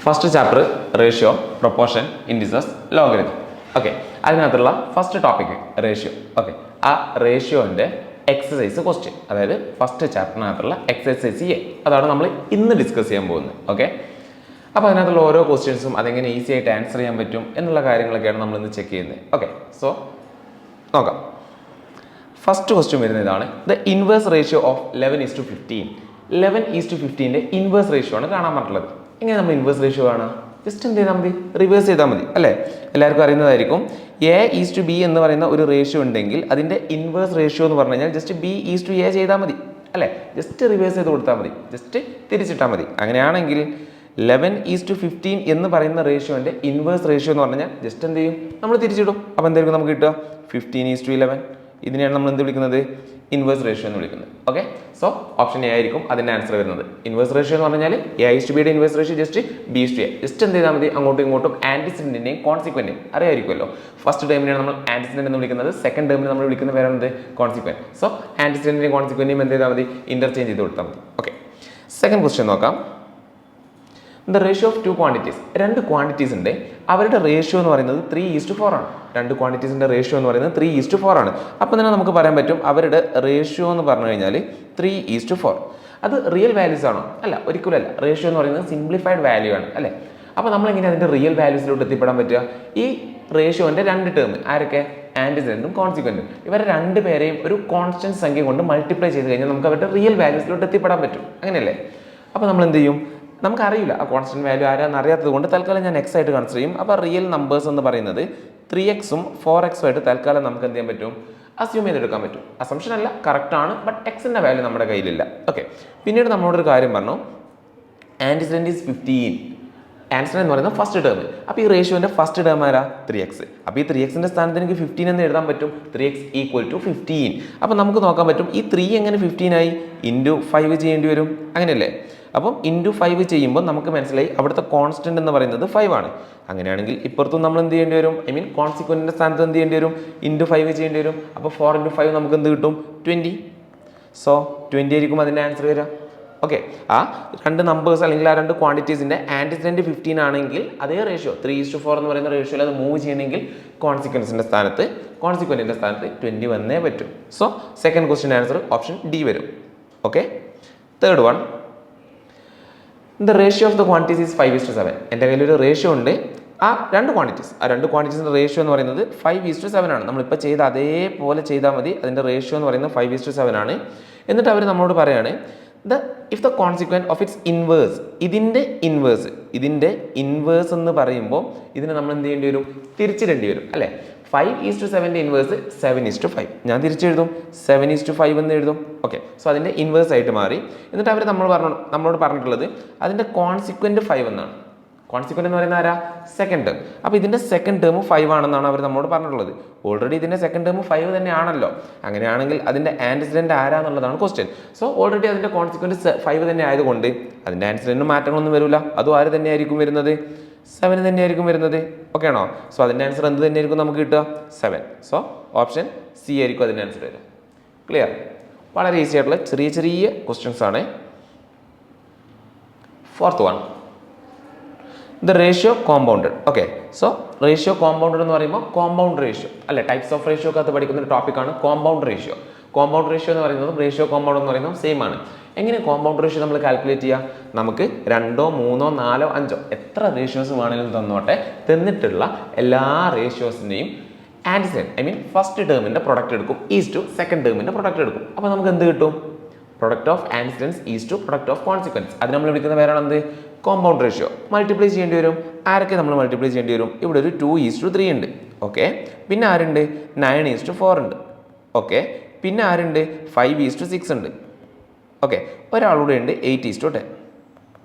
First chapter ratio, proportion, indices, logarithm. Okay, അതിനകത്തുള്ള first topic ratio. Okay, ആ റേഷ്യോൻ്റെ exercise question, അതായത് first ചാപ്റ്ററിനകത്തുള്ള exercise A, അതാണ് നമ്മൾ ഇന്ന് ഡിസ്കസ് ചെയ്യാൻ പോകുന്നത്. ഓക്കെ, അപ്പോൾ അതിനകത്തുള്ള ഓരോ ക്വസ്റ്റ്യൻസും അതെങ്ങനെ ഈസി ആയിട്ട് ആൻസർ ചെയ്യാൻ പറ്റും എന്നുള്ള കാര്യങ്ങളൊക്കെയാണ് നമ്മൾ ഇന്ന് ചെക്ക് ചെയ്യുന്നത്. ഓക്കെ, സോ നോക്കാം. ഫസ്റ്റ് ക്വസ്റ്റ്യൻ വരുന്നത് ഇതാണ്: the inverse ratio of 11:15. 11:15 inverse ratio ആണ് കാണാൻ പറ്റുള്ളത്. എങ്ങനെ നമ്മൾ ഇൻവേഴ്സ് റേഷ്യോ കാണാം? ജസ്റ്റ് എന്ത് ചെയ്താൽ മതി? റിവേഴ്സ് ചെയ്താൽ മതി അല്ലേ? എല്ലാവർക്കും അറിയുന്നതായിരിക്കും. A:B എന്ന് പറയുന്ന ഒരു റേഷ്യോ ഉണ്ടെങ്കിൽ അതിൻ്റെ ഇൻവേഴ്സ് റേഷ്യോ എന്ന് പറഞ്ഞു കഴിഞ്ഞാൽ ജസ്റ്റ് B:A ചെയ്താൽ മതി അല്ലേ? ജസ്റ്റ് റിവേഴ്സ് ചെയ്ത് കൊടുത്താൽ മതി, ജസ്റ്റ് തിരിച്ചിട്ടാൽ മതി. അങ്ങനെയാണെങ്കിൽ 11:15 എന്ന് പറയുന്ന റേഷ്യോൻ്റെ ഇൻവേഴ്സ് റേഷ്യോ എന്ന് പറഞ്ഞാൽ ജസ്റ്റ് എന്ത് ചെയ്യും? നമ്മൾ തിരിച്ചിടും. അപ്പോൾ എന്തായിരിക്കും നമുക്ക് കിട്ടുക? 15:11. ഇതിനെയാണ് നമ്മൾ എന്ത് വിളിക്കുന്നത്? ഇൻവേഴ്സ് റേഷ്യോ എന്ന് വിളിക്കുന്നത്. ഓക്കെ, സോ ഓപ്ഷൻ എ ആയിരിക്കും അതിൻ്റെ ആൻസർ വരുന്നത്. ഇൻവേഴ്സ് റേഷ്യോ എന്ന് പറഞ്ഞാൽ A:B inverse ratio just B:A. Just എന്ത് ചെയ്താൽ മതി? അങ്ങോട്ടും ഇങ്ങോട്ടും ആൻറ്റിസിഡൻറ്റിൻ്റെയും കോൺസിക്വൻറ്റിൻ്റെയും അറിയായിരിക്കുമല്ലോ. ഫസ്റ്റ് ടേമിനെയാണ് നമ്മൾ ആൻറ്റിസിഡൻറ്റ് എന്ന് വിളിക്കുന്നത്, സെക്കൻഡ് ടേമിന് നമ്മൾ വിളിക്കുന്ന പേരാണ് കോൺസിക്വൻറ്റ്. സോ ആൻറ്റിസിഡൻറ്റിൻ്റെയും കോൺസിക്വൻറ്റിൻ്റെയും എന്ത് ചെയ്താൽ മതി? ഇൻ്റർചേഞ്ച് ചെയ്ത് കൊടുത്താൽ മതി. ഓക്കെ, സെക്കൻഡ് ക്വസ്റ്റ്യൻ നോക്കാം. The ratio of two quantities. രണ്ട് ക്വാണ്ടിറ്റീസ് ഉണ്ട്, അവരുടെ റേഷ്യോ എന്ന് പറയുന്നത് 3:4 ആണ്. രണ്ട് ക്വാണ്ടിറ്റീസിൻ്റെ റേഷ്യോ എന്ന് പറയുന്നത് 3:4 ആണ്. അപ്പോൾ തന്നെ നമുക്ക് പറയാൻ പറ്റും അവരുടെ റേഷ്യോ എന്ന് പറഞ്ഞു കഴിഞ്ഞാൽ 3:4. അത് റിയൽ വാല്യൂസ് ആണോ? അല്ല, ഒരിക്കലും അല്ല. റേഷ്യോ എന്ന് പറയുന്നത് സിംപ്ലിഫൈഡ് വാല്യൂ ആണ് അല്ലേ? അപ്പോൾ നമ്മളെങ്ങനെ അതിൻ്റെ റിയൽ വാല്യൂസിലോട്ട് എത്തിപ്പെടാൻ പറ്റുക? ഈ റേഷ്യോൻ്റെ രണ്ട് ടേം ആരൊക്കെ? ആൻറ്റിസിഡൻറ്റും കോൺസിക്വൻറ്റും. ഇവരെ രണ്ട് പേരെയും ഒരു കോൺസ്റ്റൻറ്റ് സംഖ്യ കൊണ്ട് മൾട്ടിപ്ലൈ ചെയ്ത് കഴിഞ്ഞാൽ നമുക്ക് അവരുടെ റിയൽ വാല്യൂസിലോട്ട് എത്തിപ്പെടാൻ പറ്റും. അങ്ങനെയല്ലേ? അപ്പോൾ നമ്മൾ എന്ത് ചെയ്യും? നമുക്കറിയില്ല ആ കോൺസ്റ്റൻറ്റ് വാല്യൂ ആരാന്ന് അറിയാത്തത് കൊണ്ട് തൽക്കാലം ഞാൻ എക്സ് ആയിട്ട് കൺസിഡർ ചെയ്യും. അപ്പോൾ റിയൽ നമ്പേഴ്സ് എന്ന് പറയുന്നത് 3x-ഉം 4x-ഉം ആയിട്ട് തൽക്കാലം നമുക്ക് എന്ത് ചെയ്യാൻ പറ്റും? അസ്യൂം ചെയ്തെടുക്കാൻ പറ്റും. അസംഷൻ അല്ല, കറക്റ്റ് ആണ്, ബട്ട് എക്സിൻ്റെ വാല്യൂ നമ്മുടെ കയ്യിലില്ല. ഓക്കെ, പിന്നീട് നമ്മളോടൊരു കാര്യം പറഞ്ഞു, ആൻറ്റിസിഡൻറ്റ് ഈസ് 15. ആൻസിഡൻറ്റ് എന്ന് പറയുന്നത് ഫസ്റ്റ് ടേം. അപ്പോൾ ഈ റേഷ്യോൻ്റെ ഫസ്റ്റ് ടേം ആരാ? 3x. അപ്പോൾ ഈ 3x-ൻ്റെ സ്ഥാനത്ത് എനിക്ക് 15 എന്ന് എഴുതാൻ പറ്റും. 3x = 15. അപ്പോൾ നമുക്ക് നോക്കാൻ പറ്റും ഈ 3 എങ്ങനെ 15 ആയി? ഇൻറ്റു 5 ചെയ്യേണ്ടി വരും, അങ്ങനെയല്ലേ? അപ്പം ഇൻറ്റു 5 ചെയ്യുമ്പോൾ നമുക്ക് മനസ്സിലായി അവിടുത്തെ കോൺസ്റ്റൻറ്റ് എന്ന് പറയുന്നത് 5 ആണ്. അങ്ങനെയാണെങ്കിൽ ഇപ്പുറത്തും നമ്മൾ എന്ത് ചെയ്യേണ്ടി വരും? ഐ മീൻ കോൺസിക്വൻറ്റിൻ്റെ സ്ഥാനത്ത് എന്ത് ചെയ്യേണ്ടി വരും? ഇൻറ്റു 5 ചെയ്യേണ്ടി വരും. അപ്പോൾ 4 × 5 നമുക്ക് എന്ത് കിട്ടും? 20. സോ 20 ആയിരിക്കും അതിൻ്റെ ആൻസർ വരിക. ഓക്കെ, ആ രണ്ട് നമ്പേഴ്സ് അല്ലെങ്കിൽ ആ രണ്ട് ക്വാണ്ടിറ്റീസിൻ്റെ ആൻറ്റിസിഡൻറ്റ് 15 ആണെങ്കിൽ അതേ റേഷ്യോ 3:4 എന്ന് പറയുന്ന റേഷ്യോയിൽ അത് മൂവ് ചെയ്യണമെങ്കിൽ കോൺസിക്വൻറ്റിൻ്റെ സ്ഥാനത്ത് 20 വന്നേ പറ്റും. So second question answer option D വരും. Okay, third one, the ratio of the quantities is 5:7. എൻ്റെ കയ്യിലൊരു റേഷ്യോ ഉണ്ട്, ആ രണ്ട് ക്വാണ്ടിറ്റീസിൻ്റെ റേഷ്യോ എന്ന് പറയുന്നത് 5:7 ആണ്. നമ്മളിപ്പോൾ ചെയ്ത അതേപോലെ ചെയ്താൽ മതി. അതിൻ്റെ റേഷ്യോ എന്ന് പറയുന്നത് 5:7 ആണ്. എന്നിട്ട് അവർ നമ്മളോട് പറയാണ് if the consequent of its inverse. ഇതിൻ്റെ ഇൻവേഴ്സ് എന്ന് പറയുമ്പോൾ ഇതിനെ നമ്മൾ എന്ത് ചെയ്യേണ്ടി വരും? തിരിച്ചിടേണ്ടി വരും അല്ലേ? 5:7 ഇൻവേഴ്സ് 7:5. ഞാൻ തിരിച്ചെഴുതും, 7:5 എന്ന് എഴുതും. ഓക്കെ, സോ അതിൻ്റെ ഇൻവേഴ്സ് ആയിട്ട് മാറി. എന്നിട്ട് അവർ നമ്മളോട് പറഞ്ഞിട്ടുള്ളത് അതിൻ്റെ കോൺസിക്വൻറ്റ് 5 എന്നാണ്. കോൺസിക്വൻറ്റ് എന്ന് പറയുന്നത് ആരാ? Second term. അപ്പോൾ ഇതിൻ്റെ സെക്കൻഡ് ടേം 5 ആണെന്നാണ് അവർ നമ്മളോട് പറഞ്ഞിട്ടുള്ളത്. ഓൾറെഡി ഇതിൻ്റെ സെക്കൻഡ് ടേം 5 തന്നെയാണല്ലോ. അങ്ങനെയാണെങ്കിൽ അതിൻ്റെ ആൻറ്റിസിഡൻറ്റ് ആരാന്നുള്ളതാണ് ക്വസ്റ്റ്യൻ. സോ ഓൾറെഡി അതിൻ്റെ കോൺസിക്വൻറ്റ് 5 തന്നെ ആയതുകൊണ്ട് അതിൻ്റെ ആൻറ്റിസിഡൻറ്റിന് മാറ്റങ്ങളൊന്നും വരില്ല. അതും ആര് തന്നെയായിരിക്കും വരുന്നത്? 7 തന്നെയായിരിക്കും വരുന്നത്. ഓക്കെ ആണോ? സോ അതിൻ്റെ ആൻസർ എന്ത് തന്നെയായിരിക്കും നമുക്ക് കിട്ടുക? 7. സോ ഓപ്ഷൻ സി ആയിരിക്കും അതിൻ്റെ ആൻസർ വരിക. ക്ലിയർ? വളരെ ഈസി ആയിട്ടുള്ള ചെറിയ ക്വസ്റ്റ്യൻസ് ആണ്. Fourth one, the ratio compounded. Okay, so ratio compounded എന്ന് പറയുമ്പോൾ കോമ്പൗണ്ട് റേഷ്യോ അല്ലെ, ടൈപ്സ് ഓഫ് റേഷ്യോ ഒക്കെ പഠിക്കുന്ന ഒരു ടോപ്പിക്കാണ് കോമ്പൗണ്ട് റേഷ്യോ. കോമ്പൗണ്ട് റേഷ്യോ എന്ന് പറയുന്നതും റേഷ്യോ കോമ്പൗണ്ട് എന്ന് പറയുന്നതും സെയിം ആണ്. എങ്ങനെ കോമ്പൗണ്ട് റേഷ്യോ നമ്മൾ കാൽക്കുലേറ്റ് ചെയ്യുക? നമുക്ക് 2, 3, 4, 5 എത്ര റേഷ്യോസ് വേണമെങ്കിലും തന്നോട്ടെ, തന്നിട്ടുള്ള എല്ലാ റേഷ്യോസിൻ്റെയും ആൻറ്റിസിഡൻറ്റ് ഐ മീൻ ഫസ്റ്റ് ടേമിൻ്റെ പ്രൊഡക്റ്റ് എടുക്കും ഈസ് ടു സെക്കൻഡ് ടേമിൻ്റെ പ്രൊഡക്റ്റ് എടുക്കും. അപ്പോൾ നമുക്ക് എന്ത് കിട്ടും? Product of antecedents is to product of consequents. അത് നമ്മൾ വിളിക്കുന്ന പേരാണ് എന്ത്? Compound ratio. മൾട്ടിപ്ലൈ ചെയ്യേണ്ടി വരും. ആരൊക്കെ നമ്മൾ മൾട്ടിപ്ലൈ ചെയ്യേണ്ടി വരും? ഇവിടെ ഒരു 2:3 ഉണ്ട്. ഓക്കെ, പിന്നെ ആരുണ്ട്? 9:4 ഉണ്ട്. ഓക്കെ, പിന്നെ ആരുണ്ട്? 5:6 ഉണ്ട്. ഓക്കെ, ഒരാളൂടെ ഉണ്ട് 8:10.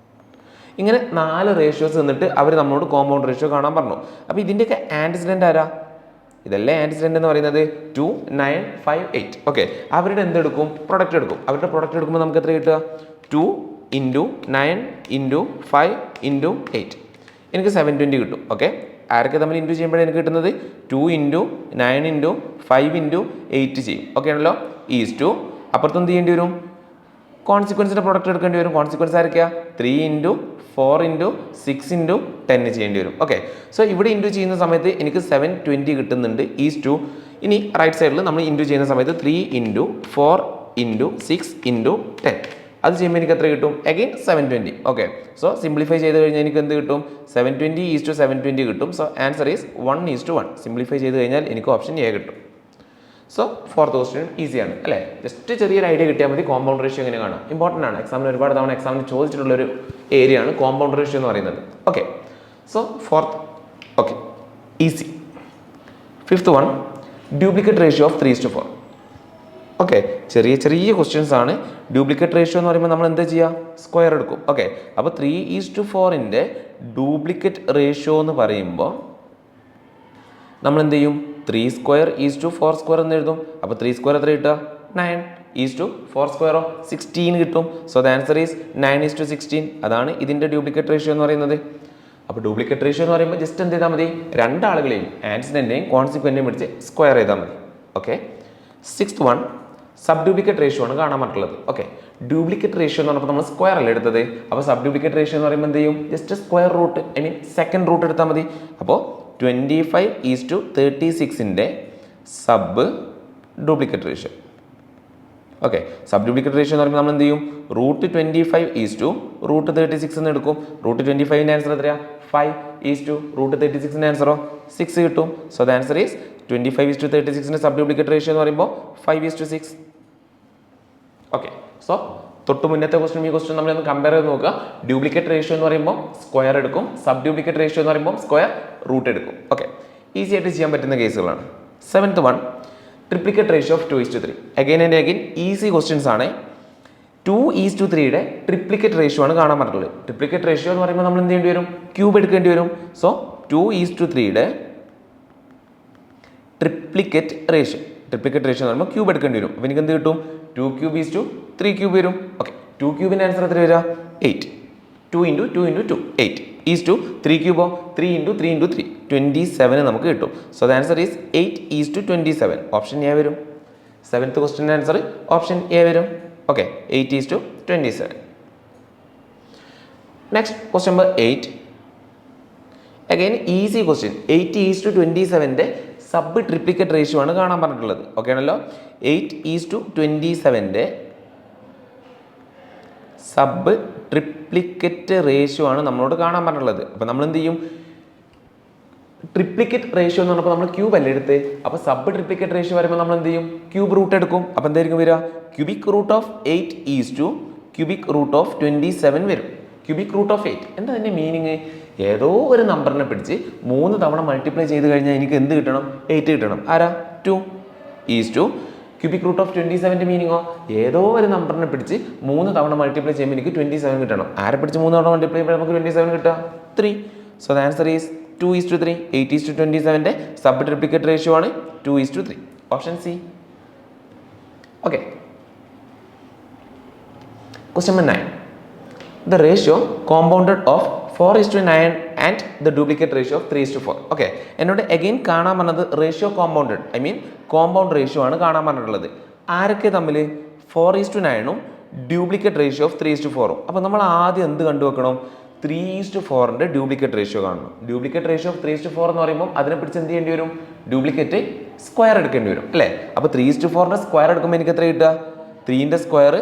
ഇങ്ങനെ 4 റേഷ്യോസ് എന്നിട്ട് അവർ നമ്മളോട് കോമ്പൗണ്ട് റേഷ്യോ കാണാൻ പറഞ്ഞു. അപ്പോൾ ഇതിൻ്റെയൊക്കെ ആൻറ്റിസിഡൻറ്റ് ആരാ? ഇതല്ലേ ആൻറ്റിസിഡൻറ്റ് എന്ന് പറയുന്നത്? 2, 9, 5, 8. ഓക്കെ, അവരുടെ എന്തെടുക്കും? പ്രൊഡക്റ്റ് എടുക്കും. അവരുടെ പ്രൊഡക്റ്റ് എടുക്കുമ്പോൾ നമുക്ക് എത്ര കിട്ടുക? 2 × 9 × 5 × 8. എനിക്ക് 720 കിട്ടും. ഓക്കെ, ആരൊക്കെ തമ്മിൽ ഇൻറ്റു ചെയ്യുമ്പോഴാണ് എനിക്ക് കിട്ടുന്നത്? 2 × 9 × 5 × 8 ചെയ്യും. ഓക്കെ ആണല്ലോ? ഈസ് ടു അപ്പുറത്തും എന്ത് ചെയ്യേണ്ടി വരും? കോൺസിക്വൻസിൻ്റെ പ്രൊഡക്റ്റ് എടുക്കേണ്ടി വരും. കോൺസിക്വൻസ് ആയിരിക്കാം 3 ഇൻറ്റു 4 ഇൻറ്റു 6 ഇൻറ്റു 10 ചെയ്യേണ്ടി വരും. ഓക്കെ, സോ ഇവിടെ ഇൻറ്റു ചെയ്യുന്ന സമയത്ത് എനിക്ക് 720 കിട്ടുന്നുണ്ട് ഈസ് ടു. ഇനി റൈറ്റ് സൈഡിൽ നമ്മൾ ഇൻറ്റു ചെയ്യുന്ന സമയത്ത് 3 ഇൻറ്റു 4 ഇൻറ്റു 6 ഇൻറ്റു 10 അത് ചെയ്യുമ്പോൾ എനിക്ക് എത്ര കിട്ടും? അഗെയിൻ 720. ഓക്കെ, സോ സിംപ്ലിഫൈ ചെയ്ത് കഴിഞ്ഞാൽ എനിക്ക് എന്ത് കിട്ടും? 720 ഈസ് ടു 720 കിട്ടും. So answer is 1:1. സിംപ്ലിഫൈ ചെയ്ത് കഴിഞ്ഞാൽ എനിക്ക് ഓപ്ഷൻ എ കിട്ടും. സോ ഫോർത്ത് ക്വസ്റ്റ്യൻ ഈസിയാണ് അല്ലേ? ജസ്റ്റ് ചെറിയൊരു ഐഡിയ കിട്ടിയാൽ മതി കോമ്പൗണ്ട് റേഷ്യോ എങ്ങനെ കാണാം. ഇമ്പോർട്ടൻ്റ് ആണ്, എക്സാമിന് ഒരുപാട് തവണ എക്സാമിന് ചോദിച്ചിട്ടുള്ളൊരു ഏരിയ ആണ് കോമ്പൗണ്ട് റേഷ്യോ എന്ന് പറയുന്നത്. Okay, so fourth okay easy. Fifth one duplicate ratio of 3:4. Okay, ചെറിയ ചെറിയ ക്വസ്റ്റ്യൻസ് ആണ്. ഡ്യൂപ്ലിക്കേറ്റ് റേഷ്യോ എന്ന് പറയുമ്പോൾ നമ്മൾ എന്താ ചെയ്യുക? സ്ക്വയർ എടുക്കും. ഓക്കെ, അപ്പോൾ 3:4 ഡ്യൂപ്ലിക്കേറ്റ് റേഷ്യോ എന്ന് പറയുമ്പോൾ നമ്മൾ എന്ത് ചെയ്യും? 3 സ്ക്വയർ ഈസ് ടു 4 സ്ക്വയർ എന്ന് എഴുതും. അപ്പോൾ 3 സ്ക്വയർ എത്ര കിട്ടുക? 9 ഈസ് ടു 4 സ്ക്വയറോ 16 കിട്ടും. So the answer is 9:16. അതാണ് ഇതിൻ്റെ ഡ്യൂപ്ലിക്കേറ്റ് റേഷ്യോ എന്ന് പറയുന്നത്. അപ്പോൾ ഡ്യൂപ്ലിക്കേറ്റ് റേഷ്യോ എന്ന് പറയുമ്പോൾ ജസ്റ്റ് എന്ത് ചെയ്താൽ മതി? രണ്ടാളുകളെയും ആൻസിഡൻ്റെയും കോൺസിക്വൻ്റെയും പിടിച്ച് സ്ക്വയർ ചെയ്താൽ മതി. Okay, sixth one sub duplicate ratio ആണ് കാണാൻ പറ്റുള്ളത്. ഓക്കെ, ഡ്യൂപ്ലിക്കേറ്റ് റേഷ്യോ എന്ന് പറഞ്ഞപ്പോൾ നമ്മൾ സ്ക്വയർ അല്ലേ എടുത്തത്. അപ്പോൾ സബ് ഡ്യൂപ്ലിക്കേറ്റ് റേഷ്യോ എന്ന് പറയുമ്പോൾ എന്ത് ചെയ്യും? Just square root second root എടുത്താൽ മതി. അപ്പോൾ 25:36 sub duplicate ratio. Okay, sub duplicate ratio എന്ന് പറയുമ്പോൾ നമ്മൾ എന്ത് ചെയ്യും? √25 എന്ന് എടുക്കും. √25 ആൻസർ എത്രയാണ്? 5 √36 ആൻസറോ 6 കിട്ടും. So the answer is 25:36 sub duplicate ratio എന്ന് പറയുമ്പോൾ 5:6. ഓക്കെ, സോ തൊട്ട് മുന്നത്തെ ക്വസ്റ്റ്യൻ ഈ ക്വസ്റ്റ്യൻ നമ്മളൊന്ന് കമ്പയർ ചെയ്ത് നോക്കുക. ഡ്യൂപ്ലിക്കേറ്റ് റേഷ്യോ എന്ന് പറയുമ്പോൾ സ്ക്വയർ എടുക്കും, സബ് ഡ്യൂപ്ലിക്കേറ്റ് റേഷ്യോ എന്ന് പറയുമ്പോൾ സ്ക്വയർ റൂട്ട് എടുക്കും. ഓക്കെ, ഈസി ആയിട്ട് ചെയ്യാൻ പറ്റുന്ന കേസുകളാണ്. Seventh one triplicate ratio of 2:3. Again and again easy questions ആണ്. 2:3 ട്രിപ്ലിക്കേറ്റ് റേഷ്യോ ആണ് കാണാൻ പറ്റുള്ളത്. ട്രിപ്ലിക്കേറ്റ് റേഷ്യോ എന്ന് പറയുമ്പോൾ നമ്മൾ എന്ത് ചെയ്യേണ്ടി വരും? ക്യൂബ് എടുക്കേണ്ടി വരും. സോ 2:3 ട്രിപ്ലിക്കേറ്റ് റേഷ്യോ എന്ന് പറയുമ്പോൾ ക്യൂബ് എടുക്കേണ്ടി വരും. അപ്പോൾ എനിക്ക് എന്ത് കിട്ടും? 2 ക്യൂബ് ഈസ് ടു 3 ക്യൂബ് വരും. ഓക്കെ, 2 ക്യൂബിൻ്റെ ആൻസർ എത്ര വരിക? 8. 2 ഇൻറ്റു 2 ഇൻറ്റു 2 8 ഈസ് ടു 3 ക്യൂബോ 3 ഇൻറ്റു 3 ഇൻറ്റു 3 27 നമുക്ക് കിട്ടും. So the answer is 8:27. Option A വരും. സെവൻത്ത് ക്വസ്റ്റ്യൻ്റെ ആൻസർ ഓപ്ഷൻ എ വരും. Okay, 8:27. Next question number 8. Again easy question. 8:27 sub triplicate ratio ആണ് കാണാൻ പറഞ്ഞിട്ടുള്ളത്. ഓക്കെ ആണല്ലോ? 8:27 സബ് ട്രിപ്ലിക്കേറ്റ് റേഷ്യോ ആണ് നമ്മളോട് കാണാൻ പറഞ്ഞിട്ടുള്ളത്. അപ്പോൾ നമ്മൾ എന്ത് ചെയ്യും? ട്രിപ്ലിക്കേറ്റ് റേഷ്യോ എന്ന് പറഞ്ഞപ്പോൾ നമ്മൾ ക്യൂബ് അല്ലേ എടുത്ത്. അപ്പോൾ സബ് ട്രിപ്ലിക്കേറ്റ് റേഷ്യോ വരുമ്പോൾ നമ്മൾ എന്ത് ചെയ്യും? ക്യൂബ് റൂട്ട് എടുക്കും. അപ്പോൾ എന്തായിരിക്കും വരിക? Cubic root of 8 is to cubic root of 27 വരും. ക്യൂബിക് റൂട്ട് ഓഫ് 8 എന്താ അതിൻ്റെ മീനിങ്? ഏതോ ഒരു നമ്പറിനെ പിടിച്ച് 3 തവണ മൾട്ടിപ്ലൈ ചെയ്ത് കഴിഞ്ഞാൽ എനിക്ക് എന്ത് കിട്ടണം? 8 കിട്ടണം. ആരാ? 2 is to cubic root of 27 മീനിങ്ങോ? ഏതോ ഒരു നമ്പറിനെ പിടിച്ച് 3 തവണ മൾട്ടിപ്ലൈ ചെയ്യുമ്പോൾ എനിക്ക് 27 കിട്ടണം. ആരെ പിടിച്ച് 3 തവണ മൾട്ടിപ്ലൈ ചെയ്യുമ്പോൾ നമുക്ക് 27 കിട്ടുക? 3. So the answer is 2:3. 8:27 sub triplicate ratio ആണ് 2:3. Option C. Okay, question number 9. The ratio compounded of 4:9 and the duplicate ratio of 3:4. Okay, എന്നോട് അഗെയിൻ കാണാൻ പറഞ്ഞത് റേഷ്യോ കോമ്പൗണ്ടഡ്, കോമ്പൗണ്ട് റേഷ്യോ ആണ് കാണാൻ പറഞ്ഞിട്ടുള്ളത്. ആരൊക്കെ തമ്മിൽ? 4:9 ഡ്യൂപ്ലിക്കേറ്റ് റേഷ്യോ ഓഫ് 3:4. അപ്പോൾ നമ്മൾ ആദ്യം എന്ത് കണ്ടുവെക്കണം? 3:4 ഡ്യൂപ്ലിക്കേറ്റ് റേഷ്യോ കാണണം. ഡ്യൂപ്ലിക്കേറ്റ് റേഷ്യോ ഓഫ് 3:4 എന്ന് പറയുമ്പോൾ അതിനെ പിടിച്ച് എന്ത് ചെയ്യേണ്ടി വരും? ഡ്യൂപ്ലിക്കേറ്റ് സ്ക്വയർ എടുക്കേണ്ടി വരും അല്ലേ? അപ്പോൾ 3:4 സ്ക്വയർ എടുക്കുമ്പോൾ എനിക്ക് എത്ര കിട്ടുക? 3 സ്ക്വയർ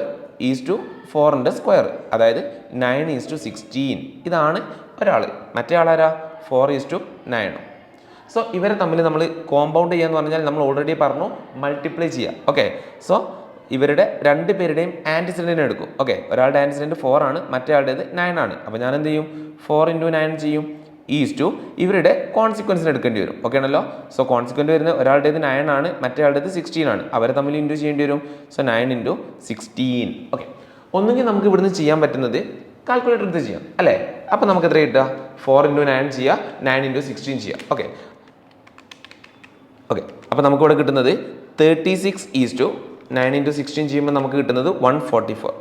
ഈസ് ടു 4 സ്ക്വയർ, അതായത് 9:16. ഇതാണ് ഒരാൾ. മറ്റേ ആളാരാ? 4:9. സോ ഇവരെ തമ്മിൽ നമ്മൾ കോമ്പൗണ്ട് ചെയ്യാന്ന് പറഞ്ഞാൽ നമ്മൾ ഓൾറെഡി പറഞ്ഞു മൾട്ടിപ്ലൈ ചെയ്യുക. ഓക്കെ, സോ ഇവരുടെ രണ്ട് പേരുടെയും ആൻറ്റിസിഡൻറ്റിനെ എടുക്കും. ഓക്കെ, ഒരാളുടെ ആൻറ്റിസിഡൻറ്റ് 4 ആണ്, മറ്റേ ആളുടേത് 9 ആണ്. അപ്പോൾ ഞാൻ എന്ത് ചെയ്യും? 4 × 9 ചെയ്യും. ഈസ് ടു ഇവരുടെ കോൺസിക്വൻസിന് എടുക്കേണ്ടി വരും. ഓക്കെ ആണല്ലോ? സോ കോൺസിക്വൻറ്റ് വരുന്ന ഒരാളുടേത് 9 ആണ്, മറ്റേ ആളുടേത് 16 ആണ്. അവരെ തമ്മിൽ ഇൻറ്റു ചെയ്യേണ്ടി വരും. സോ 9 × 16. ഓക്കെ, ഒന്നുകിൽ നമുക്ക് ഇവിടുന്ന് ചെയ്യാൻ പറ്റുന്നത് കാൽക്കുലേറ്റർ എടുത്ത് ചെയ്യാം അല്ലേ? അപ്പോൾ നമുക്ക് എത്ര കിട്ടുക? 4 × 9 ചെയ്യുക, 9 × 16 ചെയ്യുക. ഓക്കെ, അപ്പോൾ നമുക്കിവിടെ കിട്ടുന്നത് 36:9 × 16 ചെയ്യുമ്പോൾ നമുക്ക് കിട്ടുന്നത് 144.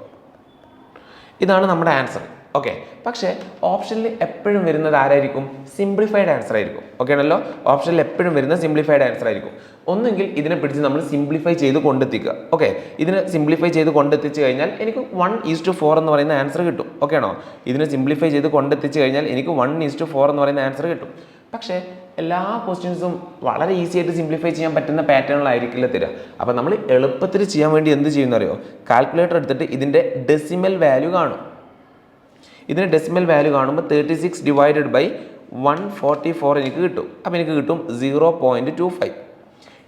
ഇതാണ് നമ്മുടെ ആൻസർ. ഓക്കെ, പക്ഷേ ഓപ്ഷനിൽ എപ്പോഴും വരുന്നത് ആരായിരിക്കും? സിംപ്ലിഫൈഡ് ആൻസർ ആയിരിക്കും. ഓക്കെ ആണല്ലോ, ഓപ്ഷനിൽ എപ്പോഴും വരുന്ന സിംപ്ലിഫൈഡ് ആൻസർ ആയിരിക്കും. ഒന്നുകിൽ ഇതിനെ പിടിച്ച് നമ്മൾ സിംപ്ലിഫൈ ചെയ്ത് കൊണ്ടെത്തിക്കുക. ഓക്കെ, ഇതിനെ സിംപ്ലിഫൈ ചെയ്ത് കൊണ്ടെത്തിച്ച് കഴിഞ്ഞാൽ എനിക്ക് 1:4 എന്ന് പറയുന്ന ആൻസർ കിട്ടും. ഓക്കെ ആണോ? ഇതിനെ സിംപ്ലിഫൈ ചെയ്ത് കൊണ്ടെത്തിച്ച് കഴിഞ്ഞാൽ എനിക്ക് 1:4 എന്ന് പറയുന്ന ആൻസർ കിട്ടും. പക്ഷേ എല്ലാ ക്വസ്റ്റ്യൻസും വളരെ ഈസി ആയിട്ട് സിംപ്ലിഫൈ ചെയ്യാൻ പറ്റുന്ന പാറ്റേണിലായിരിക്കില്ല തരിക. അപ്പോൾ നമ്മൾ എളുപ്പത്തിൽ ചെയ്യാൻ വേണ്ടി എന്ത് ചെയ്യുന്നറിയോ? കാൽക്കുലേറ്റർ എടുത്തിട്ട് ഇതിൻ്റെ ഡെസിമൽ വാല്യൂ കാണും. ഇതിന് ഡെസിമൽ വാല്യൂ കാണുമ്പോൾ 36 ഡിവൈഡഡ് ബൈ 144 എനിക്ക് കിട്ടും. അപ്പോൾ എനിക്ക് കിട്ടും 0.25.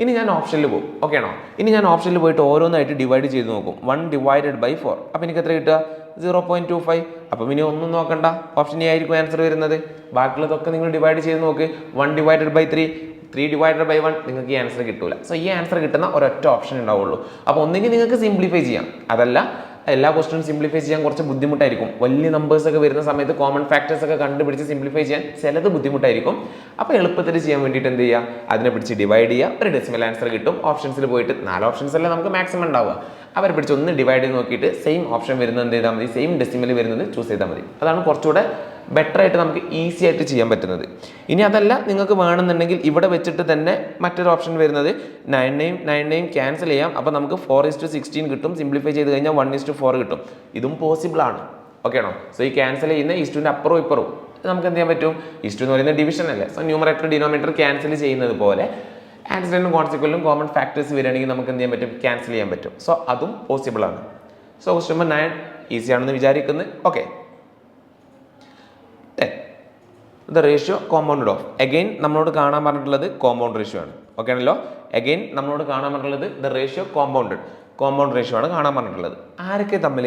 ഇനി ഞാൻ ഓപ്ഷനിൽ പോകും. ഓക്കെ ആണോ? ഇനി ഞാൻ ഓപ്ഷനിൽ പോയിട്ട് ഓരോന്നായിട്ട് ഡിവൈഡ് ചെയ്ത് നോക്കും. 1 ഡിവൈഡഡ് ബൈ 4. അപ്പോൾ എനിക്ക് എത്ര കിട്ടുക? 0.25. അപ്പം ഇനി ഒന്നും നോക്കണ്ട, ഓപ്ഷൻ എ ആയിരിക്കും ആൻസർ വരുന്നത്. ബാക്കിയുള്ളതൊക്കെ നിങ്ങൾ ഡിവൈഡ് ചെയ്ത് നോക്ക്. 1 ഡിവൈഡഡ് ബൈ 3, 3 ഡിവൈഡഡ് ബൈ 1, നിങ്ങൾക്ക് ഈ ആൻസർ കിട്ടില്ല. സോ ഈ ആൻസർ കിട്ടുന്ന ഒരൊറ്റ ഓപ്ഷൻ ഉണ്ടാവുള്ളൂ. അപ്പോൾ ഒന്നെങ്കിൽ നിങ്ങൾക്ക് സിംപ്ലിഫൈ ചെയ്യാം, അതല്ല എല്ലാ ക്വസ്റ്റ്യനും സിംപ്ലിഫൈ ചെയ്യാൻ കുറച്ച് ബുദ്ധിമുട്ടായിരിക്കും. വലിയ നമ്പേഴ്സ് ഒക്കെ വരുന്ന സമയത്ത് കോമൺ ഫാക്ടേഴ്സ് ഒക്കെ കണ്ടുപിടിച്ച് സിംപ്ലിഫൈ ചെയ്യാൻ ചിലത് ബുദ്ധിമുട്ടായിരിക്കും. അപ്പോൾ എളുപ്പത്തിൽ ചെയ്യാൻ വേണ്ടിയിട്ട് എന്ത് ചെയ്യുക? അതിനെ പിടിച്ച് ഡിവൈഡ് ചെയ്യുക, ഒരു ഡെസിമൽ ആൻസർ കിട്ടും. ഓപ്ഷൻസിൽ പോയിട്ട് 4 ഓപ്ഷൻസ് അല്ലേ നമുക്ക് മാക്സിമം ഉണ്ടാവുക, അവരെ പിടിച്ച് ഒന്ന് ഡിവൈഡ് ചെയ്ത് നോക്കിയിട്ട് സെയിം ഓപ്ഷൻ വരുന്നത് എന്ത് ചെയ്താൽ മതി? സെയിം ഡെസിമൽ വരുന്നത് ചൂസ് ചെയ്താൽ മതി. അതാണ് കുറച്ചുകൂടെ ബെറ്റർ ആയിട്ട് നമുക്ക് ഈസി ആയിട്ട് ചെയ്യാൻ പറ്റുന്നത്. ഇനി അതല്ല, നിങ്ങൾക്ക് വേണമെന്നുണ്ടെങ്കിൽ ഇവിടെ വെച്ചിട്ട് തന്നെ മറ്റൊരു ഓപ്ഷൻ വരുന്നത് 9 ക്യാൻസൽ ചെയ്യാം. അപ്പോൾ നമുക്ക് 4:16 കിട്ടും. സിംപ്ലിഫൈ ചെയ്ത് കഴിഞ്ഞാൽ 1:4 കിട്ടും. ഇതും പോസിബിൾ ആണ്. ഓക്കെ ആണോ? സോ ഈ ക്യാൻസൽ ചെയ്യുന്ന ഈസ്റ്റുവിൻ്റെ അപ്പുറവും ഇപ്പുറവും നമുക്ക് എന്ത് ചെയ്യാൻ പറ്റും? ഈസ്റ്റു എന്ന് പറയുന്ന ഡിവിഷൻ അല്ലേ. സോ ന്യൂമറേറ്റർ ഡിനോമിനേറ്റർ ക്യാൻസൽ ചെയ്യുന്നത് പോലെ ആൻസറിനും കോൺസിക്വൻറ്റും കോമൺ ഫാക്ടേഴ്സ് വരികയാണെങ്കിൽ നമുക്ക് എന്ത് ചെയ്യാൻ പറ്റും? ക്യാൻസൽ ചെയ്യാൻ പറ്റും. സോ അതും പോസിബിൾ ആണ്. സോ ക്വസ്റ്റ്യൻ നമ്പർ 9 ഈസി ആണെന്ന് വിചാരിക്കുന്നു. Okay, the ratio compounded of, again നമ്മളോട് കാണാൻ പറഞ്ഞിട്ടുള്ളത് കോമ്പൗണ്ട് റേഷ്യോ ആണ്. ഓക്കെ ആണല്ലോ, അഗെയിൻ നമ്മളോട് കാണാൻ പറഞ്ഞിട്ടുള്ളത് ദ റേഷ്യോ കോമ്പൗണ്ട് റേഷ്യോ ആണ് കാണാൻ പറഞ്ഞിട്ടുള്ളത്. ആരൊക്കെ തമ്മിൽ?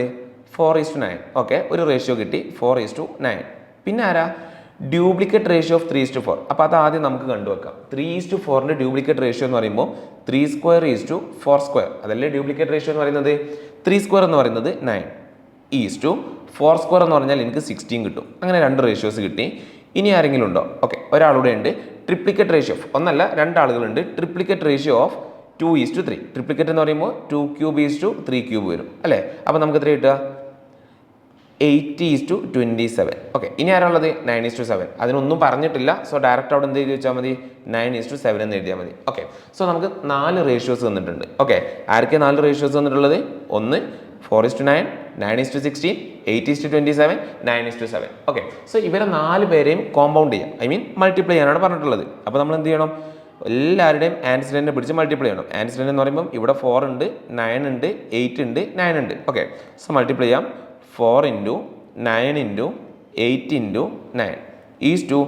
4:9. ഓക്കെ, ഒരു റേഷ്യോ കിട്ടി 4:9. പിന്നെ ആരാ? Duplicate ratio of 3:4. അപ്പോൾ അത് ആദ്യം നമുക്ക് കണ്ടുവെക്കാം. 3:4ൻ്റെ ഡ്യൂപ്ലിക്കേറ്റ് റേഷ്യോ എന്ന് പറയുമ്പോൾ 3² 4². അതല്ലേ ഡ്യൂപ്ലിക്കേറ്റ് റേഷ്യോ എന്ന് പറയുന്നത്? 3² എന്ന് പറയുന്നത് 9 4² എന്ന് പറഞ്ഞാൽ എനിക്ക് 16 കിട്ടും. അങ്ങനെ 2 റേഷ്യോസ് കിട്ടി. ഇനി ആരെങ്കിലും ഉണ്ടോ? ഓക്കെ, ഒരാളുടെ ഉണ്ട്. ട്രിപ്ലിക്കേറ്റ് റേഷ്യോ ഓഫ്, ഒന്നല്ല രണ്ടാളുകളുണ്ട്. Triplicate ratio of 2:3. ട്രിപ്ലിക്കേറ്റ് എന്ന് പറയുമ്പോൾ 2³ 3³ വരും അല്ലേ. അപ്പോൾ നമുക്ക് എത്ര കിട്ടുക? 80:27. ഓക്കെ, ഇനി ആരാളുള്ളത്? 9:7. അതിനൊന്നും പറഞ്ഞിട്ടില്ല. സോ ഡയറക്റ്റ് അവിടെ എന്ത് എഴുതി വെച്ചാൽ മതി? 9:7 എന്ന് എഴുതിയാൽ മതി. ഓക്കെ, സോ നമുക്ക് 4 റേഷ്യോസ് തന്നിട്ടുണ്ട്. ഓക്കെ, ആർക്കെ 4 റേഷ്യോസ് തന്നിട്ടുള്ളത്? ഒന്ന് 4:9, 9:16, 8:27, 9:7. ഓക്കെ, സോ ഇവരെ 4 പേരെയും കോമ്പൗണ്ട് ചെയ്യാം, ഐ മീൻ മൾട്ടിപ്ലൈ ചെയ്യാനാണ് പറഞ്ഞിട്ടുള്ളത്. അപ്പോൾ നമ്മൾ എന്ത് ചെയ്യണം? എല്ലാവരുടെയും ആൻസറിനെ പിടിച്ച് മൾട്ടിപ്ലൈ ചെയ്യണം. ആൻസറിനെ എന്ന് പറയുമ്പോൾ ഇവിടെ 4 ഉണ്ട്, 9 ഉണ്ട്, 8 ഉണ്ട്, 9 ഉണ്ട്. ഓക്കെ, സോ മൾട്ടിപ്ലൈ ചെയ്യാം. 4 × 9 × 8 × 9 ഈസ് ടു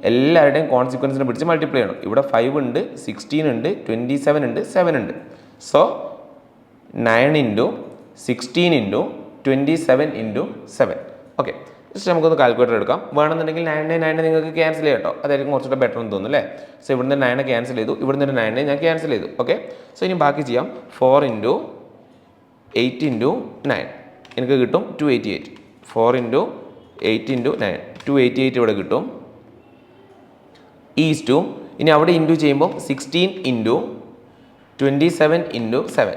എല്ലാവരുടെയും കോൺസിക്വൻസിനെ പിടിച്ച് മൾട്ടിപ്ലൈ ചെയ്യണം. ഇവിടെ 5 ഉണ്ട്, 16 ഉണ്ട്, 27 ഉണ്ട്, 7 ഉണ്ട്. സോ 9 × 16 × 27 × 7. ഓക്കെ, ജസ്റ്റ് നമുക്കൊന്ന് കാൽക്കുലേറ്റർ എടുക്കാം. വേണമെന്നുണ്ടെങ്കിൽ 9 നിങ്ങൾക്ക് ക്യാൻസൽ ചെയ്യാം കേട്ടോ. അതായിരിക്കും കുറച്ചുകൂടെ ബെറ്റർ എന്ന് തോന്നുന്നു അല്ലേ. സോ ഇവിടുന്ന് 9 ക്യാൻസൽ ചെയ്തു, ഇവിടുന്ന് ഒരു 9 ഞാൻ ക്യാൻസൽ ചെയ്തു. ഓക്കെ, സോ ഇനി ബാക്കി ചെയ്യാം. 4 × 8 × 9 എനിക്ക് കിട്ടും 288. 4 × 8 × 9 288 ഇവിടെ കിട്ടും. ഈസ് ടു, ഇനി അവിടെ ഇൻറ്റു ചെയ്യുമ്പോൾ 16 × 27 × 7.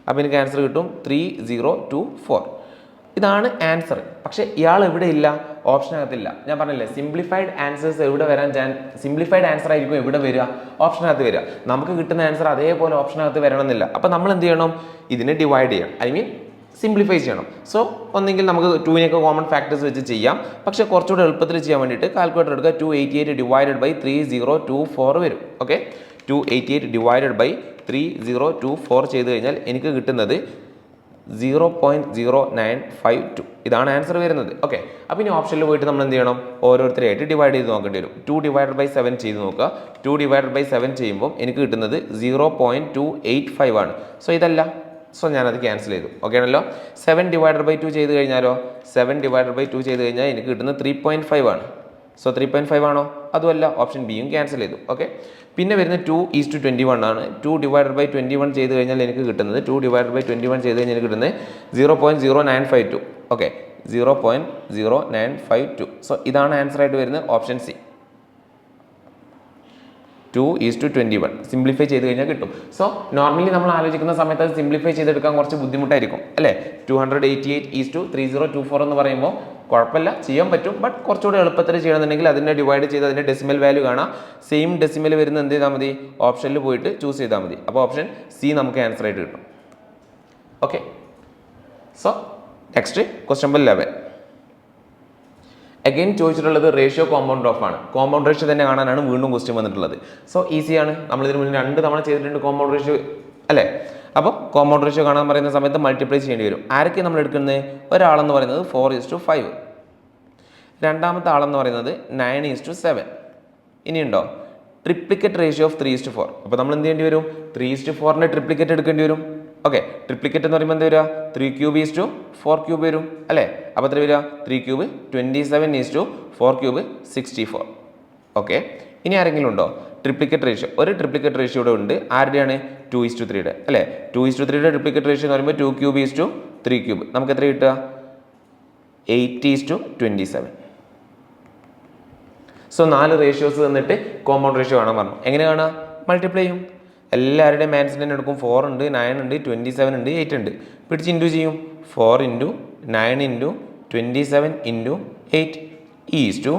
അപ്പോൾ എനിക്ക് ആൻസർ കിട്ടും 3024. ഇതാണ് ആൻസർ. പക്ഷേ ഇയാൾ എവിടെ ഇല്ല? ഓപ്ഷനകത്തില്ല. ഞാൻ പറഞ്ഞില്ലേ, സിംപ്ലിഫൈഡ് ആൻസേഴ്സ് എവിടെ വരാൻ സിംപ്ലിഫൈഡ് ആൻസർ ആയിരിക്കും എവിടെ വരിക? ഓപ്ഷനകത്ത് വരിക. നമുക്ക് കിട്ടുന്ന ആൻസർ അതേപോലെ ഓപ്ഷനകത്ത് വരണമെന്നില്ല. അപ്പോൾ നമ്മൾ എന്ത് ചെയ്യണം? ഇതിനെ ഡിവൈഡ് ചെയ്യണം, ഐ മീൻ സിംപ്ലിഫൈ ചെയ്യണം. സോ ഒന്നെങ്കിൽ നമുക്ക് 2നെയൊക്കെ കോമൺ ഫാക്ടേഴ്സ് വെച്ച് ചെയ്യാം. പക്ഷേ കുറച്ചുകൂടെ എളുപ്പത്തിൽ ചെയ്യാൻ വേണ്ടിയിട്ട് കാൽക്കുലേറ്റർ എടുക്കുക. 288 ഡിവൈഡഡ് ബൈ 3024 വരും. ഓക്കെ, 288 ഡിവൈഡഡ് ബൈ 3024 ചെയ്ത് കഴിഞ്ഞാൽ എനിക്ക് കിട്ടുന്നത് 0.0952. ഇതാണ് ആൻസർ വരുന്നത്. ഓക്കെ, അപ്പോൾ ഇനി ഓപ്ഷനിൽ പോയിട്ട് നമ്മൾ എന്ത് ചെയ്യണം? ഓരോരുത്തരായിട്ട് ഡിവൈഡ് ചെയ്ത് നോക്കേണ്ടി വരും. 2 ഡിവൈഡഡ് ബൈ 7 ചെയ്ത് നോക്കുക. 2 ഡിവൈഡഡ് ബൈ 7 ചെയ്യുമ്പോൾ എനിക്ക് കിട്ടുന്നത് 0.285 ആണ്. സോ ഇതല്ല, സോ ഞാനത് ക്യാൻസൽ ചെയ്തു. ഓക്കെ ആണല്ലോ. 7 ഡിവൈഡഡ് ബൈ 2 ചെയ്ത് കഴിഞ്ഞാലോ? 7 ഡിവൈഡഡ് ബൈ 2 ചെയ്ത് കഴിഞ്ഞാൽ എനിക്ക് കിട്ടുന്നത് 3.5 ആണ്. സോ 3.5 ആണോ? അതുമല്ല, ഓപ്ഷൻ ബിയും ക്യാൻസൽ ചെയ്തു. ഓക്കെ, പിന്നെ വരുന്നത് 2:21 ആണ്. 2 ഡിവൈഡഡ് ബൈ 21 ചെയ്ത് കഴിഞ്ഞാൽ എനിക്ക് കിട്ടുന്നത് 2 ഡിവൈഡഡ് ബൈ 21 ചെയ്ത് കഴിഞ്ഞാൽ എനിക്ക് കിട്ടുന്നത് 0.0952. ഓക്കെ, 0.0952. സോ ഇതാണ് ആൻസർ ആയിട്ട് വരുന്നത്, ഓപ്ഷൻ സി. 2:21 സിംപ്ലിഫൈ ചെയ്ത് കഴിഞ്ഞാൽ കിട്ടും. സോ നോർമലി നമ്മൾ ആലോചിക്കുന്ന സമയത്ത് അത് സിംപ്ലിഫൈ ചെയ്തെടുക്കാൻ കുറച്ച് ബുദ്ധിമുട്ടായിരിക്കും അല്ലേ. 288:3024 എന്ന് പറയുമ്പോൾ കുഴപ്പമില്ല, ചെയ്യാൻ പറ്റും. ബട്ട് കുറച്ചുകൂടി എളുപ്പത്തിൽ ചെയ്യണമെന്നുണ്ടെങ്കിൽ അതിനെ ഡിവൈഡ് ചെയ്ത് അതിൻ്റെ ഡെസിമൽ വാല്യൂ കാണാം. സെയിം ഡെസിമൽ വരുന്ന എന്ത് ചെയ്താൽ മതി, ഓപ്ഷനിൽ പോയിട്ട് ചൂസ് ചെയ്താൽ മതി. അപ്പോൾ ഓപ്ഷൻ സി നമുക്ക് ആൻസർ ആയിട്ട് കിട്ടും. Okay, so next question number 11. Again ചോദിച്ചിട്ടുള്ളത് റേഷ്യോ കോമ്പൗണ്ട് ഓഫ് ആണ്. കോമ്പൗണ്ട് റേഷ്യോ തന്നെ കാണാനാണ് വീണ്ടും ക്വസ്റ്റ്യൻ വന്നിട്ടുള്ളത്. സോ ഈസിയാണ്, നമ്മൾ ഇതിന് മുന്നേ 2 തവണ ചെയ്തിട്ടുണ്ട് കോമ്പൗണ്ട് റേഷ്യോ അല്ലേ. അപ്പോൾ കോമ്പൗണ്ട് റേഷ്യോ കാണാൻ പറയുന്ന സമയത്ത് മൾട്ടിപ്ലൈ ചെയ്യേണ്ടി വരും. ആരൊക്കെ നമ്മൾ എടുക്കുന്നത്, ഒരാളെന്ന് പറയുന്നത് 4:5, രണ്ടാമത്തെ ആളെന്ന് പറയുന്നത് 9:7. ഇനിയുണ്ടോ ട്രിപ്ലിക്കറ്റ് റേഷ്യോ ഓഫ് 3:4. അപ്പോൾ നമ്മൾ എന്ത് ചെയ്യേണ്ടി വരും, 3:4ന്റെ ട്രിപ്ലിക്കറ്റ് എടുക്കേണ്ടി വരും. ഓക്കെ, ട്രിപ്ലിക്കറ്റ് എന്ന് പറയുമ്പോൾ എന്താ വരിക, 3³ വരും അല്ലേ. അപ്പോൾ എത്ര വരിക, 3³ 27:4³ 64. ഓക്കെ, ഇനി ആരെങ്കിലും ഉണ്ടോ ട്രിപ്ലിക്കറ്റ് റേഷ്യോ? ഒരു ട്രിപ്ലിക്കറ്റ് റേഷ്യോ ഇവിടെ ഉണ്ട്. ആരുടെയാണ്, 2:3 അല്ലേ. 2:3 ട്രിപ്ലിക്കറ്റ് റേഷ്യോ എന്ന് പറയുമ്പോൾ 2³ 3³. നമുക്ക് എത്ര കിട്ടുക, 8:27. സോ 4 റേഷ്യോസ് തന്നിട്ട് കോമ്പൗണ്ട് റേഷ്യോ കാണാൻ പറഞ്ഞു. എങ്ങനെ കാണുക, മൾട്ടിപ്ലൈ ചെയ്യും. എല്ലാവരുടെയും ആൻസർ തന്നെ എടുക്കും. 4 ഉണ്ട്, 9 ഉണ്ട്, 27 ഉണ്ട്, 8 ഉണ്ട്. പിടിച്ച് ഇൻറ്റു ചെയ്യും. 4 × 9 × 27 × 8 ഈസ്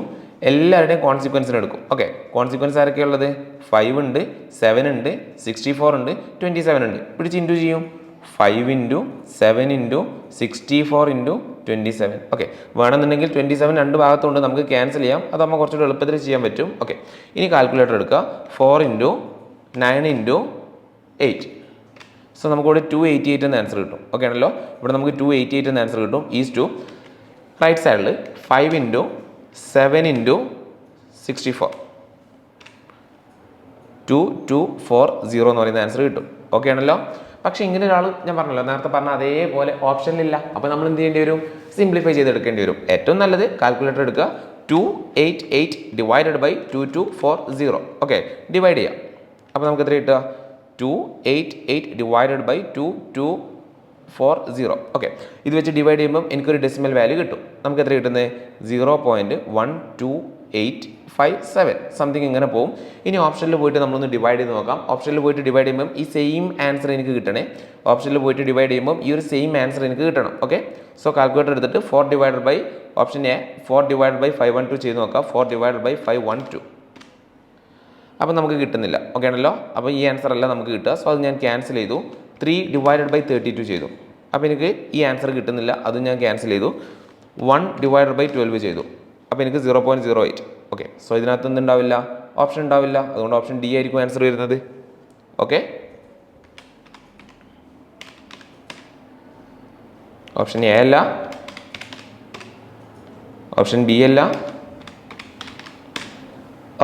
എല്ലാവരുടെയും കോൺസിക്വൻസിന് എടുക്കും. ഓക്കെ, കോൺസിക്വൻസ് ആരൊക്കെയുള്ളത്, 5 ഉണ്ട്, 7 ഉണ്ട്, 64 ഉണ്ട്, 27 ഉണ്ട്. പിടിച്ച് ഇൻറ്റു ചെയ്യും. 5 × 7 × 64 × 27. ഓക്കെ, വേണമെന്നുണ്ടെങ്കിൽ 27 രണ്ട് ഭാഗത്തുണ്ട്, നമുക്ക് ക്യാൻസൽ ചെയ്യാം. അത് നമ്മൾ കുറച്ചുകൂടി എളുപ്പത്തിൽ ചെയ്യാൻ പറ്റും. ഓക്കെ, ഇനി കാൽക്കുലേറ്റർ എടുക്കുക. 4 × 9 × 8. സോ നമുക്കിവിടെ 288 എന്ന ആൻസർ കിട്ടും. ഓക്കെ ആണല്ലോ, ഇവിടെ നമുക്ക് 288 എന്ന ആൻസർ കിട്ടും. ഈസ് ടു റൈറ്റ് സൈഡിൽ 5 × 7 × 64 2240 എന്ന് പറയുന്ന ആൻസർ കിട്ടും. ഓക്കെ ആണല്ലോ. പക്ഷേ ഇങ്ങനെ ഒരാൾ ഞാൻ പറഞ്ഞല്ലോ, നേരത്തെ പറഞ്ഞ അതേപോലെ ഓപ്ഷനിലില്ല. അപ്പോൾ നമ്മൾ എന്ത് ചെയ്യേണ്ടി വരും, സിംപ്ലിഫൈ ചെയ്തെടുക്കേണ്ടി വരും. ഏറ്റവും നല്ലത് കാൽക്കുലേറ്റർ എടുക്കുക. 288 ഡിവൈഡഡ് ബൈ 2240. ഓക്കെ, ഡിവൈഡ് ചെയ്യാം. അപ്പോൾ നമുക്ക് എത്ര കിട്ടുക, 288 ഡിവൈഡഡ് ബൈ 2240. ഓക്കെ, ഇത് വെച്ച് ഡിവൈഡ് ചെയ്യുമ്പോൾ എനിക്കൊരു ഡെസിമൽ വാല്യൂ കിട്ടും. നമുക്ക് എത്ര കിട്ടുന്നത്, 0.12857 സംതിങ് ഇങ്ങനെ പോകും. ഇനി ഓപ്ഷനിൽ പോയിട്ട് നമ്മളൊന്ന് ഡിവൈഡ് ചെയ്ത് നോക്കാം. ഓപ്ഷനിൽ പോയിട്ട് ഡിവൈഡ് ചെയ്യുമ്പോൾ ഈ സെയിം ആൻസർ എനിക്ക് കിട്ടണേ. ഓപ്ഷനിൽ പോയിട്ട് ഡിവൈഡ് ചെയ്യുമ്പോൾ ഈ ഒരു സെയിം ആൻസർ എനിക്ക് കിട്ടണം. ഓക്കെ, സോ കാൽക്കുലേറ്റർ എടുത്തിട്ട് 4 divided by option A 4 divided by 512 ചെയ്ത് നോക്കാം. 4 ഡിവൈഡഡ് ബൈ 512. അപ്പോൾ നമുക്ക് കിട്ടുന്നില്ല. ഓക്കെ ആണല്ലോ, അപ്പോൾ ഈ ആൻസർ അല്ല നമുക്ക് കിട്ടുക. സോ അത് ഞാൻ ക്യാൻസൽ ചെയ്തു. 3 ഡിവൈഡഡ് ബൈ 32 ചെയ്തു. അപ്പോൾ എനിക്ക് ഈ ആൻസർ കിട്ടുന്നില്ല, അതും ഞാൻ ക്യാൻസൽ ചെയ്തു. 1 ഡിവൈഡഡ് ബൈ 12 ചെയ്തു. അപ്പോൾ എനിക്ക് 0.08. ഓക്കെ, സോ ഇതിനകത്ത് എന്തുണ്ടാവില്ല, ഓപ്ഷൻ ഉണ്ടാവില്ല. അതുകൊണ്ട് ഓപ്ഷൻ ഡി ആയിരിക്കും ആൻസർ വരുന്നത്. ഓക്കെ, ഓപ്ഷൻ എ അല്ല, ഓപ്ഷൻ ബി അല്ല,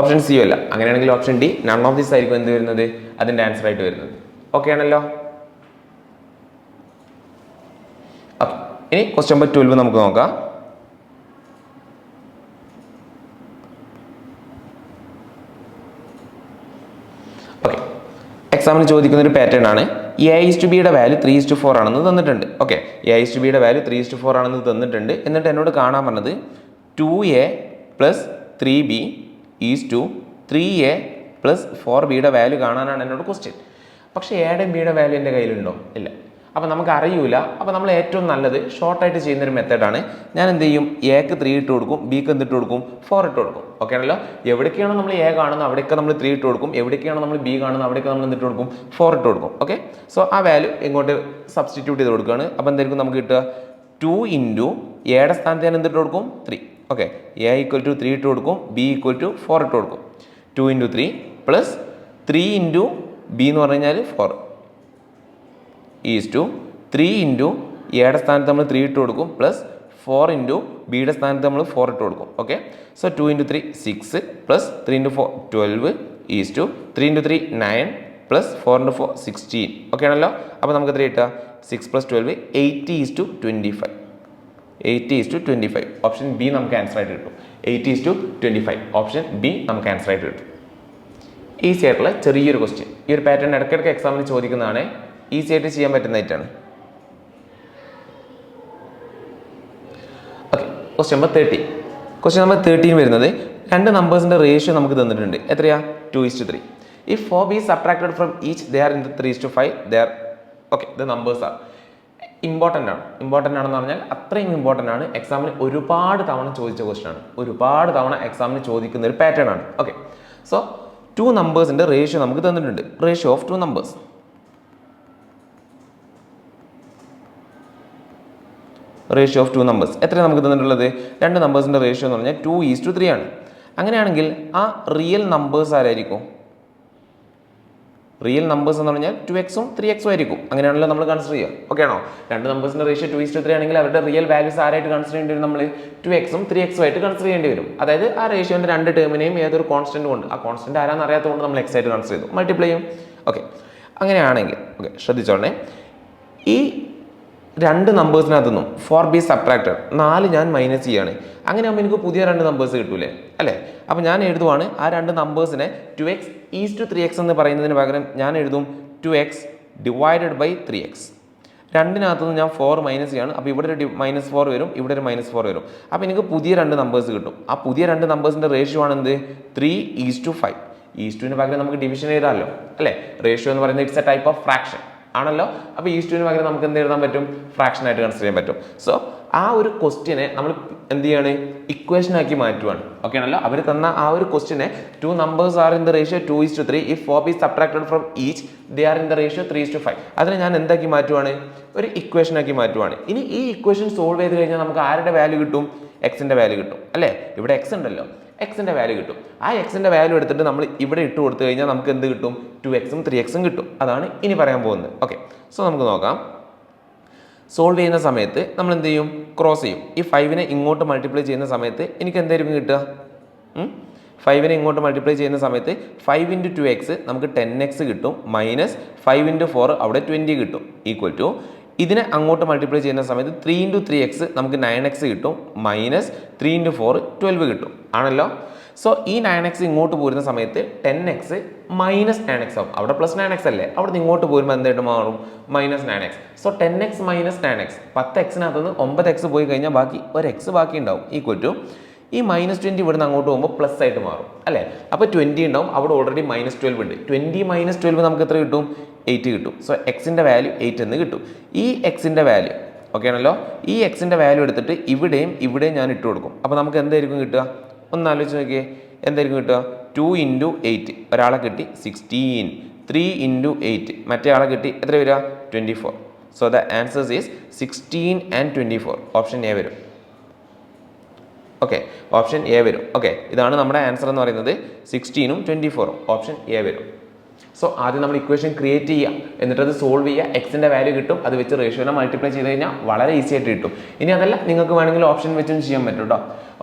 ഓപ്ഷൻ സി അല്ല. അങ്ങനെയാണെങ്കിൽ option D none of this ആയിരിക്കും എന്ത് വരുന്നത്, അതിൻ്റെ ആൻസർ ആയിട്ട് വരുന്നത്. ഓക്കെ ആണല്ലോ. ഇനി ക്വസ്റ്റ്യൻ നമ്പർ 12 നമുക്ക് നോക്കാം. ഓക്കെ, എക്സാമിന് ചോദിക്കുന്ന ഒരു പാറ്റേൺ ആണ്. A/Bയുടെ വാല്യൂ 3:4 ആണെന്ന് തന്നിട്ടുണ്ട്. ഓക്കെ, A/Bയുടെ വാല്യൂ 3:4 ആണെന്ന് തന്നിട്ടുണ്ട്. എന്നിട്ട് എന്നോട് കാണാൻ പറഞ്ഞത് 2A + 3B is to 3A + 4Bയുടെ value കാണാനാണ് എന്നോട് ക്വസ്റ്റ്യൻ. പക്ഷേ എയുടെയും ബിയുടെ വാല്യൂ എൻ്റെ കയ്യിലുണ്ടോ, ഇല്ല. അപ്പോൾ നമുക്ക് അറിയൂല. അപ്പോൾ നമ്മൾ ഏറ്റവും നല്ലത് ഷോർട്ടായിട്ട് ചെയ്യുന്നൊരു മെത്തേഡാണ്. ഞാൻ എന്ത് ചെയ്യും, എക്ക് 3 ഇട്ട് കൊടുക്കും, ബിക്ക് എന്തിട്ട് കൊടുക്കും, 4 ഇട്ട് കൊടുക്കും. ഓക്കെ ആണല്ലോ. എവിടേക്കാണോ നമ്മൾ എ കാണുന്നത് അവിടെയൊക്കെ നമ്മൾ 3 ഇട്ട് കൊടുക്കും. എവിടേക്കാണോ നമ്മൾ ബി കാണുന്നത് അവിടെയൊക്കെ നമ്മൾ എന്തിട്ട് കൊടുക്കും, 4 ഇട്ട് കൊടുക്കും. ഓക്കെ, സോ ആ വാല്യൂ ഇങ്ങോട്ട് സബ്സ്റ്റിറ്റ്യൂട്ട് ചെയ്ത് കൊടുക്കുകയാണ്. അപ്പോൾ എന്തായിരിക്കും നമുക്ക് കിട്ടുക, 2 × എയുടെ സ്ഥാനത്ത് ഞാൻ എന്തിട്ട് കൊടുക്കും, 3. ഓക്കെ, എ = 3 ഇട്ട് കൊടുക്കും, ബി = 4 ഇട്ട് കൊടുക്കും. 2 × 3 + 3 × ബി എന്ന് പറഞ്ഞു കഴിഞ്ഞാൽ 4 ഈസ് ടു 3 × എയുടെ സ്ഥാനത്ത് നമ്മൾ 3 ഇട്ട് കൊടുക്കും + 4 × ബിയുടെ സ്ഥാനത്ത് നമ്മൾ 4 ഇട്ട് കൊടുക്കും. Okay, so 2 × 3 6 + 3 × 4 12 is to 3 × 3 9 + 4 × 4 16. Okay ആണല്ലോ. അപ്പോൾ നമുക്ക് എത്ര കിട്ടുക, 6 + 12 80:25. 80:25. ഓപ്ഷൻ ബി നമുക്ക് ആൻസർ ആയിട്ട് കിട്ടും. 80:25. ഓപ്ഷൻ ബി നമുക്ക് ആൻസർ ആയിട്ട് കിട്ടും. ഈസി ആയിട്ടുള്ള ചെറിയൊരു ക്വസ്റ്റ്യൻ. ഈ ഒരു പാറ്റേൺ ഇടയ്ക്കിടയ്ക്ക് എക്സാമിന് ചോദിക്കുന്നതാണ്. ഈസി ആയിട്ട് ചെയ്യാൻ പറ്റുന്നതായിട്ടാണ്. Okay, question number 30. Question number 13 വരുന്നത് 2 നമ്പേഴ്സിൻ്റെ റേഷ്യോ നമുക്ക് തന്നിട്ടുണ്ട്. എത്രയാ, 2:3. If 4b is subtracted from each, they are in the 3:5. They are okay. The numbers are important ആണെന്ന് പറഞ്ഞാൽ അത്രയും ഇമ്പോർട്ടൻ്റ് ആണ്. എക്സാമിന് ഒരുപാട് തവണ ചോദിച്ച ക്വസ്റ്റ്യൻ ആണ്, ഒരുപാട് തവണ എക്സാമിന് ചോദിക്കുന്ന ഒരു പാറ്റേൺ ആണ്. ഓക്കെ, സോ ടു നമ്പേഴ്സിൻ്റെ റേഷ്യോ നമുക്ക് തന്നിട്ടുണ്ട്. Ratio of two numbers, ratio of two numbers എത്രയാണ് നമുക്ക് തന്നിട്ടുള്ളത്? രണ്ട് നമ്പേഴ്സിൻ്റെ റേഷ്യോ എന്ന് പറഞ്ഞാൽ 2:3 ആണ്. അങ്ങനെയാണെങ്കിൽ ആ റിയൽ നമ്പേഴ്സ് ആരായിരിക്കും? റിയൽ നമ്പേഴ്സ് എന്ന് പറഞ്ഞാൽ 2x-ഉം 3x-ഉം ആയിരിക്കും. അങ്ങനെയാണല്ലോ നമ്മൾ കൺസിഡർ ചെയ്യുക. ഓക്കെ ആണോ? രണ്ട് നമ്പേഴ്സിൻ്റെ റേഷ്യോ 2:3 ആണെങ്കിൽ അവരുടെ റിയൽ വാല്യൂസ് ആരായിട്ട് കൺസിഡർ ചെയ്യേണ്ടി വരും? നമ്മൾ 2x-ഉം 3x-ഉം ആയിട്ട് കൺസിഡർ ചെയ്യേണ്ടി വരും. അതായത് ആ റേഷ്യോൻ്റെ രണ്ട് ടേമിനെയും ഏതൊരു കോൺസ്റ്റന്റ് കൊണ്ട്, ആ കോൺസ്റ്റന്റ് ആരാന്ന് അറിയാത്തതുകൊണ്ട് നമ്മൾ x ആയിട്ട് കൺസിഡർ ചെയ്തു, മൾട്ടിപ്ലൈ ചെയ്യും. ഓക്കെ, അങ്ങനെയാണെങ്കിൽ ഓക്കെ ശ്രദ്ധിച്ചോളേ, ഈ രണ്ട് നമ്പേഴ്സിനകത്തുനിന്നും 4b സബ്ട്രാക്റ്റഡ് 4 ഞാൻ മൈനസ് ചെയ്യാണ്. അങ്ങനെ ആകുമ്പോൾ എനിക്ക് പുതിയ രണ്ട് നമ്പേഴ്സ് കിട്ടൂലേ അല്ലേ? അപ്പോൾ ഞാൻ എഴുതുവാണ് ആ രണ്ട് നമ്പേഴ്സിനെ 2x⁻3x എന്ന് പറയുന്നതിന് പകരം ഞാൻ എഴുതും 2x ഡിവൈഡഡ് ബൈ 3x. രണ്ടിനകത്തുനിന്ന് ഞാൻ 4 മൈനസ് ചെയ്യാണ്. അപ്പോൾ ഇവിടെ ഒരു -4 വരും, ഇവിടെ ഒരു -4 വരും. അപ്പോൾ എനിക്ക് പുതിയ രണ്ട് നമ്പേഴ്സ് കിട്ടും. ആ പുതിയ രണ്ട് നമ്പേഴ്സിൻ്റെ റേഷ്യോ ആണ് എന്ത്? 3:5. ഈസ്റ്റുവിന് പകരം നമുക്ക് ഡിവിഷൻ എഴുതാമല്ലോ അല്ലേ? റേഷ്യോ എന്ന് പറയുന്നത് it's A type of fraction ആണല്ലോ. അപ്പോൾ ഈസ്റ്റുവിന് പകരം നമുക്ക് എന്ത് എഴുതാൻ പറ്റും? ഫ്രാക്ഷൻ ആയിട്ട് കൺസിഡർ ചെയ്യാൻ പറ്റും. സോ ആ ഒരു ക്വസ്റ്റ്യനെ നമ്മൾ എന്ത് ചെയ്യാണ്? ഇക്വേഷൻ ആക്കി മാറ്റുവാണ്. ഓക്കെ ആണല്ലോ? അവർ തന്ന ആ ഒരു ക്വസ്റ്റ്യനെ two numbers are in the ratio 2:3. If 4b is subtracted from each, they are in the ratio 3:5. അതിനെ ഞാൻ എന്താക്കി മാറ്റുവാണ്? ഒരു ഇക്വേഷൻ ആക്കി മാറ്റുവാണ്. ഇനി ഈ ഇക്വേഷൻ സോൾവ് ചെയ്ത് കഴിഞ്ഞാൽ നമുക്ക് ആരുടെ വാല്യൂ കിട്ടും? എക്സിൻ്റെ വാല്യൂ കിട്ടും അല്ലേ? ഇവിടെ എക്സ് ഉണ്ടല്ലോ, എക്സിൻ്റെ വാല്യൂ കിട്ടും. ആ എക്സിൻ്റെ വാല്യൂ എടുത്തിട്ട് നമ്മൾ ഇവിടെ ഇട്ട് കൊടുത്തു കഴിഞ്ഞാൽ നമുക്ക് എന്ത് കിട്ടും? 2x-ഉം 3x-ഉം കിട്ടും. അതാണ് ഇനി പറയാൻ പോകുന്നത്. ഓക്കെ, സോ നമുക്ക് നോക്കാം. സോൾവ് ചെയ്യുന്ന സമയത്ത് നമ്മൾ എന്ത് ചെയ്യും? ക്രോസ് ചെയ്യും. ഈ 5നെ ഇങ്ങോട്ട് മൾട്ടിപ്ലൈ ചെയ്യുന്ന സമയത്ത് എനിക്ക് എന്തായിരിക്കും കിട്ടുക? 5നെ ഇങ്ങോട്ട് മൾട്ടിപ്ലൈ ചെയ്യുന്ന സമയത്ത് 5 × 2x നമുക്ക് 10x കിട്ടും, മൈനസ് 5 × 4 അവിടെ 20 കിട്ടും, ഈക്വൽ ടു ഇതിനെ അങ്ങോട്ട് മൾട്ടിപ്ലൈ ചെയ്യുന്ന സമയത്ത് 3 × 3x നമുക്ക് 9x കിട്ടും, മൈനസ് 3 × 4 12 കിട്ടും ആണല്ലോ. സോ ഈ 9x ഇങ്ങോട്ട് പോരുന്ന സമയത്ത് 10x മൈനസ് 9x ആവും. അവിടെ പ്ലസ് 9x അല്ലേ, അവിടെ നിന്ന് ഇങ്ങോട്ട് പോരുമ്പോൾ എന്തായിട്ട് മാറും? Minus 9x. So 10x minus 9x, 10x-നകത്തുനിന്ന് 9x പോയി കഴിഞ്ഞാൽ ബാക്കി ഒരു x ബാക്കി ഉണ്ടാവും, ഈക്വൽ ടു ഈ -20 ഇവിടുന്ന് അങ്ങോട്ട് പോകുമ്പോൾ പ്ലസ് ആയിട്ട് മാറും അല്ലേ? അപ്പോൾ 20 ഉണ്ടാവും, അവിടെ ഓൾറെഡി -12 ഉണ്ട്. 20 - 12 നമുക്ക് എത്ര കിട്ടും? 8 കിട്ടും. സോ എക്സിൻ്റെ വാല്യൂ 8 എന്ന് കിട്ടും. ഈ എക്സിൻ്റെ വാല്യൂ ഓക്കെ ആണല്ലോ, ഈ എക്സിൻ്റെ വാല്യൂ എടുത്തിട്ട് ഇവിടെയും ഇവിടെയും ഞാൻ ഇട്ട് കൊടുക്കും. അപ്പോൾ നമുക്ക് എന്തായിരിക്കും കിട്ടുക? ഒന്ന് ആലോചിച്ച് നോക്കിയേ, എന്തായിരിക്കും കിട്ടുക? 2 × 8 ഒരാളെ കിട്ടി 16, 3 × 8 മറ്റേ ആളെ കിട്ടി എത്ര വരിക? 24. So the answers is 16 and 24. Option A വരും. ഓക്കെ, ഓപ്ഷൻ എ വരും. ഓക്കെ, ഇതാണ് നമ്മുടെ ആൻസർ എന്ന് പറയുന്നത്. 16ഉം 24ഉം ഓപ്ഷൻ എ വരും. സോ ആദ്യം നമ്മൾ ഇക്വേഷൻ ക്രിയേറ്റ് ചെയ്യുക, എന്നിട്ട് അത് സോൾവ് ചെയ്യുക. എക്സിൻ്റെ വാല്യൂ കിട്ടും, അത് വെച്ച് റേഷ്യോനെ മൾട്ടിപ്ലൈ ചെയ്ത് കഴിഞ്ഞാൽ വളരെ ഈസി ആയിട്ട് കിട്ടും. ഇനി അതല്ല, നിങ്ങൾക്ക് വേണമെങ്കിൽ ഓപ്ഷൻ വെച്ചും ചെയ്യാൻ പറ്റും കേട്ടോ.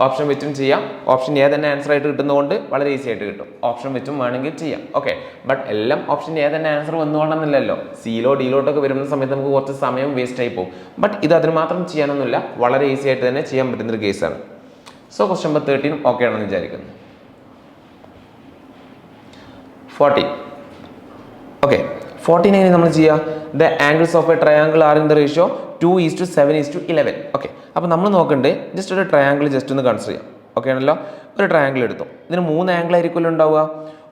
ഓപ്ഷൻ വെച്ചും ചെയ്യാം. ഓപ്ഷൻ എ തന്നെ ആൻസർ ആയിട്ട് കിട്ടുന്നതുകൊണ്ട് വളരെ ഈസി ആയിട്ട് കിട്ടും. ഓപ്ഷൻ വെച്ചും വേണമെങ്കിൽ ചെയ്യാം. ഓക്കെ, ബട്ട് എല്ലാം ഓപ്ഷൻ എ തന്നെ ആൻസർ വന്നുകൊണ്ടെന്നില്ലല്ലോ. സിയിലോ ഡിയിലോട്ടൊക്കെ വരുന്ന സമയത്ത് നമുക്ക് കുറച്ച് സമയം വേസ്റ്റ് ആയി പോകും. ബട്ട് ഇത് അതിന് മാത്രം ചെയ്യാനൊന്നുമില്ല, വളരെ ഈസി ആയിട്ട് തന്നെ ചെയ്യാൻ പറ്റുന്നൊരു കേസാണ്. സോ ക്വസ്റ്റ്യൻ നമ്പർ 13 ഓക്കെ ആണെന്ന് വിചാരിക്കുന്നു. 14. ഓക്കെ, 14 എങ്ങനെ നമ്മൾ ചെയ്യുക? The angles of A triangle are in the ratio 2:7:11. Okay, അപ്പോൾ നമ്മൾ നോക്കണ്ടേ ജസ്റ്റ് ഒരു ട്രയാങ്കിൾ ജസ്റ്റ് ഒന്ന് കൺസിഡർ ചെയ്യാം. ഓക്കെ ആണല്ലോ, ഒരു ട്രയാങ്കിൾ എടുത്തു. ഇതിന് 3 ആംഗിൾ ആയിരിക്കുമല്ലോ ഉണ്ടാവുക.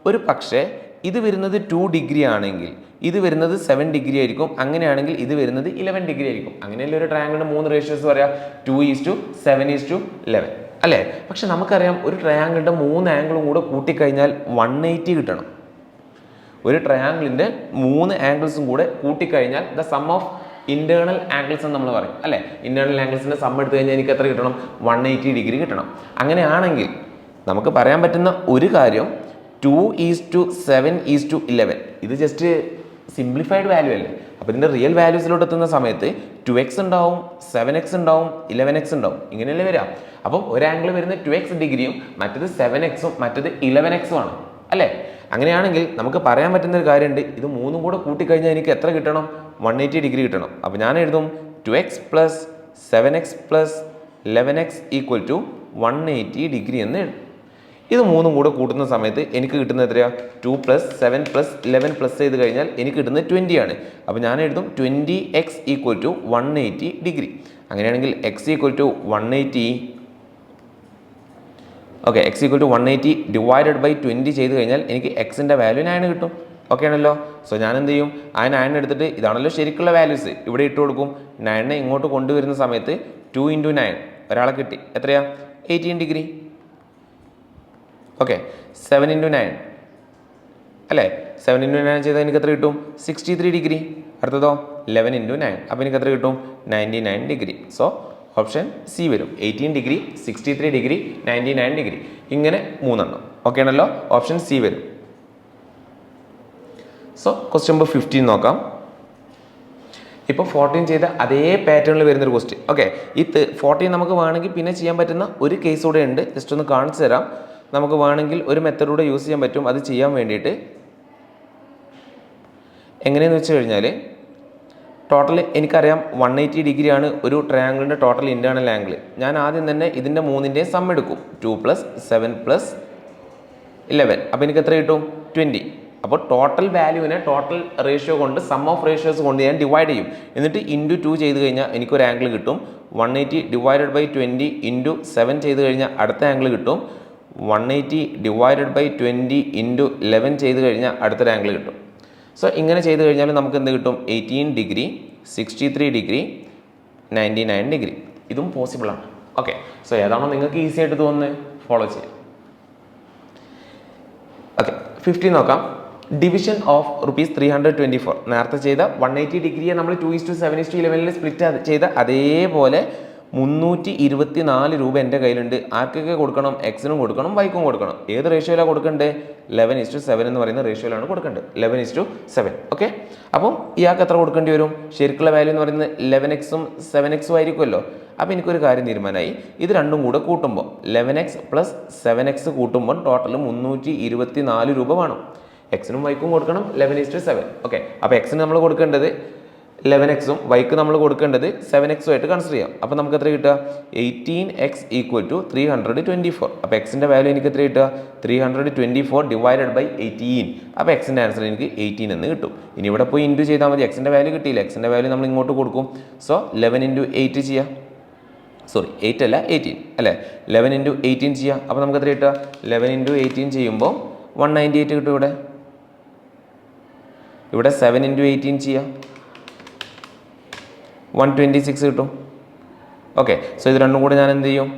ഒരു പക്ഷേ ഇത് വരുന്നത് 2 ഡിഗ്രി ആണെങ്കിൽ ഇത് വരുന്നത് 7 ഡിഗ്രി ആയിരിക്കും. അങ്ങനെയാണെങ്കിൽ ഇത് വരുന്നത് 11 ഡിഗ്രി ആയിരിക്കും. അങ്ങനെയല്ലേ ഒരു ട്രയാങ്കിളിൻ്റെ 3 റേഷ്യോസ് പറയാം, 2:7:11 അല്ലേ? പക്ഷെ നമുക്കറിയാം ഒരു ട്രയാങ്കിളിൻ്റെ 3 ആംഗിളും കൂടെ കൂട്ടിക്കഴിഞ്ഞാൽ 180 കിട്ടണം. ഒരു ട്രയാങ്കിളിൻ്റെ 3 ആംഗിൾസും കൂടെ കൂട്ടിക്കഴിഞ്ഞാൽ the sum of internal angles എന്ന് നമ്മൾ പറയും അല്ലേ? ഇന്റേണൽ ആംഗിൾസിൻ്റെ സം എടുത്തു കഴിഞ്ഞാൽ എനിക്ക് എത്ര കിട്ടണം? 180 ഡിഗ്രി കിട്ടണം. അങ്ങനെയാണെങ്കിൽ നമുക്ക് പറയാൻ പറ്റുന്ന ഒരു കാര്യം 2:7:11 ഇത് ജസ്റ്റ് സിംപ്ലിഫൈഡ് വാല്യൂ അല്ലേ? അപ്പോൾ ഇതിൻ്റെ റിയൽ വാല്യൂസിലോട്ട് എത്തുന്ന സമയത്ത് 2x ഉണ്ടാവും, 7x ഉണ്ടാവും, 11x ഉണ്ടാവും. ഇങ്ങനെയല്ലേ വരിക? അപ്പം ഒരു ആംഗിൾ വരുന്നത് 2x ഡിഗ്രിയും മറ്റത് 7xും മറ്റത് 11xും ആണ് അല്ലേ? അങ്ങനെയാണെങ്കിൽ നമുക്ക് പറയാൻ പറ്റുന്ന ഒരു കാര്യമുണ്ട്, ഇത് 3ഉം കൂടെ കൂട്ടിക്കഴിഞ്ഞാൽ എനിക്ക് എത്ര കിട്ടണം? 180 ഡിഗ്രി കിട്ടണം. അപ്പോൾ ഞാൻ എഴുതും 2x + 7x + 11x = 180 ഡിഗ്രി എന്ന് എഴുതും. ഇത് 3ഉം കൂടെ കൂട്ടുന്ന സമയത്ത് എനിക്ക് കിട്ടുന്നത് എത്രയാണ്? 2 + 7 + 11 പ്ലസ് ചെയ്ത് കഴിഞ്ഞാൽ എനിക്ക് കിട്ടുന്നത് 20 ആണ്. അപ്പോൾ ഞാൻ എഴുതും 20x = 180 ഡിഗ്രി. അങ്ങനെയാണെങ്കിൽ x = 180. Okay x equal to 180 divided by 20 ചെയ്ത് കഴിഞ്ഞാൽ എനിക്ക് എക്സിൻ്റെ വാല്യൂ 9 കിട്ടും. ഓക്കെ ആണല്ലോ. സോ ഞാൻ എന്ത് ചെയ്യും, ആ 9 എടുത്തിട്ട് ഇതാണല്ലോ ശരിക്കുള്ള വാല്യൂസ് ഇവിടെ ഇട്ട് കൊടുക്കും. 9 ഇങ്ങോട്ട് കൊണ്ടുവരുന്ന സമയത്ത് 2 × 9 ഒരാളെ കിട്ടി, എത്രയാ 18 ഡിഗ്രി. ഓക്കെ 7 × 9 അല്ലേ, 7 × 9 ചെയ്താൽ എനിക്ക് എത്ര കിട്ടും 63 ഡിഗ്രി. അടുത്തതോ 11 × 9 അപ്പോൾ എനിക്ക് എത്ര കിട്ടും 99 ഡിഗ്രി. സോ ഓപ്ഷൻ സി വരും. 18 ഡിഗ്രി, 63 ഡിഗ്രി, 99 ഡിഗ്രി, ഇങ്ങനെ 3 എണ്ണം. ഓക്കെ ആണല്ലോ, ഓപ്ഷൻ സി വരും. സോ ക്വസ്റ്റ്യൻ നമ്പർ 15 നോക്കാം. ഇപ്പോൾ 14 ചെയ്ത അതേ പാറ്റേണിൽ വരുന്നൊരു ക്വസ്റ്റ്യൻ. ഓക്കെ ഈ 14 നമുക്ക് വേണമെങ്കിൽ പിന്നെ ചെയ്യാൻ പറ്റുന്ന ഒരു കേസ് കൂടെ ഉണ്ട്, ജസ്റ്റ് ഒന്ന് കാണിച്ചു തരാം. നമുക്ക് വേണമെങ്കിൽ ഒരു മെത്തഡൂടെ യൂസ് ചെയ്യാൻ പറ്റും. അത് ചെയ്യാൻ വേണ്ടിയിട്ട് എങ്ങനെയെന്ന് വെച്ച് കഴിഞ്ഞാൽ ടോട്ടൽ എനിക്കറിയാം 180 ഡിഗ്രിയാണ് ഒരു ട്രയാങ്കിളിൻ്റെ ടോട്ടൽ ഇൻറ്റേർണൽ ആംഗിൾ. ഞാൻ ആദ്യം തന്നെ ഇതിൻ്റെ 3ൻ്റെയും സം എടുക്കും. 2 + 7 + 11 അപ്പോൾ എനിക്ക് എത്ര കിട്ടും 20. അപ്പോൾ ടോട്ടൽ വാല്യൂവിനെ ടോട്ടൽ റേഷ്യോ കൊണ്ട് സം ഓഫ് റേഷ്യോസ് കൊണ്ട് ഞാൻ ഡിവൈഡ് ചെയ്യും. എന്നിട്ട് ഇൻറ്റു 2 ചെയ്ത് കഴിഞ്ഞാൽ എനിക്കൊരു ആംഗിൾ കിട്ടും. 180 ഡിവൈഡഡ് ബൈ 20 ഇൻറ്റു 7 ചെയ്ത് കഴിഞ്ഞാൽ അടുത്ത ആംഗിൾ കിട്ടും. 180 ഡിവൈഡഡ് ബൈ 20 ഇൻറ്റു 11 ചെയ്ത് കഴിഞ്ഞാൽ അടുത്തൊരു ആംഗിൾ കിട്ടും. സോ ഇങ്ങനെ ചെയ്ത് കഴിഞ്ഞാൽ നമുക്ക് എന്ത് കിട്ടും 18 ഡിഗ്രി, 63 ഡിഗ്രി, 99 ഡിഗ്രി. ഇതും പോസിബിളാണ്. ഓക്കെ സോ ഏതാണോ നിങ്ങൾക്ക് ഈസി ആയിട്ട് തോന്നുന്നത് ഫോളോ ചെയ്യാം. ഓക്കെ 15 നോക്കാം. Division of ₹324. നേരത്തെ ചെയ്ത 180 ഡിഗ്രിയെ നമ്മൾ 2:7:11 സ്പ്ലിറ്റ് ചെയ്ത അതേപോലെ 324 രൂപ എൻ്റെ കയ്യിലുണ്ട്. ആർക്കൊക്കെ കൊടുക്കണം, എക്സിനും കൊടുക്കണം, വൈക്കും കൊടുക്കണം. ഏത് റേഷ്യോയിലാണ് കൊടുക്കേണ്ടത് 11:7 എന്ന് പറയുന്ന റേഷ്യോയിലാണ് കൊടുക്കേണ്ടത്. 11:7. ഓക്കെ അപ്പം ഇയാൾക്ക് എത്ര കൊടുക്കേണ്ടി വരും, ശരിക്കുള്ള വാല്യൂ എന്ന് പറയുന്നത് 11x ഉം 7x ഉം ആയിരിക്കുമല്ലോ. അപ്പോൾ എനിക്കൊരു കാര്യം തീരുമാനമായി, ഇത് രണ്ടും കൂടെ കൂട്ടുമ്പോൾ 11x + 7x കൂട്ടുമ്പോൾ ടോട്ടൽ 324 രൂപ വേണം. എക്സിനും വൈക്കും കൊടുക്കണം 11:7. ഓക്കെ അപ്പോൾ എക്സിന് നമ്മൾ കൊടുക്കേണ്ടത് 11x ഉം വൈക്ക് നമ്മൾ കൊടുക്കേണ്ടത് 7x ആയിട്ട് കൺസിഡർ ചെയ്യാം. അപ്പോൾ നമുക്ക് എത്ര കിട്ടുക 18x = 324. അപ്പോൾ എക്സിൻ്റെ വാല്യൂ എനിക്ക് എത്ര കിട്ടുക 324 ഡിവൈഡഡ് ബൈ 18. അപ്പോൾ എക്സിൻ്റെ ആൻസർ എനിക്ക് 18 എന്ന് കിട്ടും. ഇനി ഇവിടെ പോയി ഇൻറ്റു ചെയ്താൽ മതി. എക്സിൻ്റെ വാല്യൂ കിട്ടിയില്ല, എക്സിൻ്റെ വാല്യൂ നമ്മൾ ഇങ്ങോട്ട് കൊടുക്കും. സോ 11 × 8 ചെയ്യാം, സോറി 8 അല്ല 18 അല്ലേ, 11 × 18 ചെയ്യാം. അപ്പോൾ നമുക്ക് എത്ര കിട്ടുക 11 × 18 ചെയ്യുമ്പോൾ 198 കിട്ടും. ഇവിടെ 7 × 18 ചെയ്യാം, 126 കിട്ടും. ഓക്കെ സോ ഇത് രണ്ടും കൂടെ ഞാൻ എന്ത് ചെയ്യും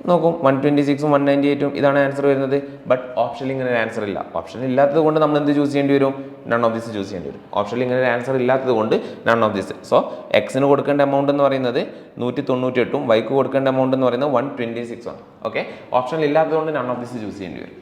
നോക്കും, 126ഉം 198ഉം ഇതാണ് ആൻസർ വരുന്നത്. ബട്ട് ഓപ്ഷനിൽ ഇങ്ങനെ ഒരു ആൻസർ ഇല്ല. ഓപ്ഷൻ ഇല്ലാത്തത് കൊണ്ട് നമ്മൾ എന്ത് ചൂസ് ചെയ്യേണ്ടി വരും, നൺ ഓഫ് ദിസ് ചൂസ് ചെയ്യേണ്ടി വരും. ഓപ്ഷനിൽ ഇങ്ങനെ ഒരു ആൻസർ ഇല്ലാത്തത് കൊണ്ട് നൺ ഓഫ് ദിസ്. സോ എക്സിന് കൊടുക്കേണ്ട എമൗണ്ട് എന്ന് പറയുന്നത് 198ഉം വൈക്ക് കൊടുക്കേണ്ട എമൗണ്ട് എന്ന് പറയുന്നത് 126 ആണ്. ഓക്കെ ഓപ്ഷനിൽ ഇല്ലാത്തത് കൊണ്ട് നൺ ഓഫ് ദിസ് ചൂസ് ചെയ്യേണ്ടി വരും.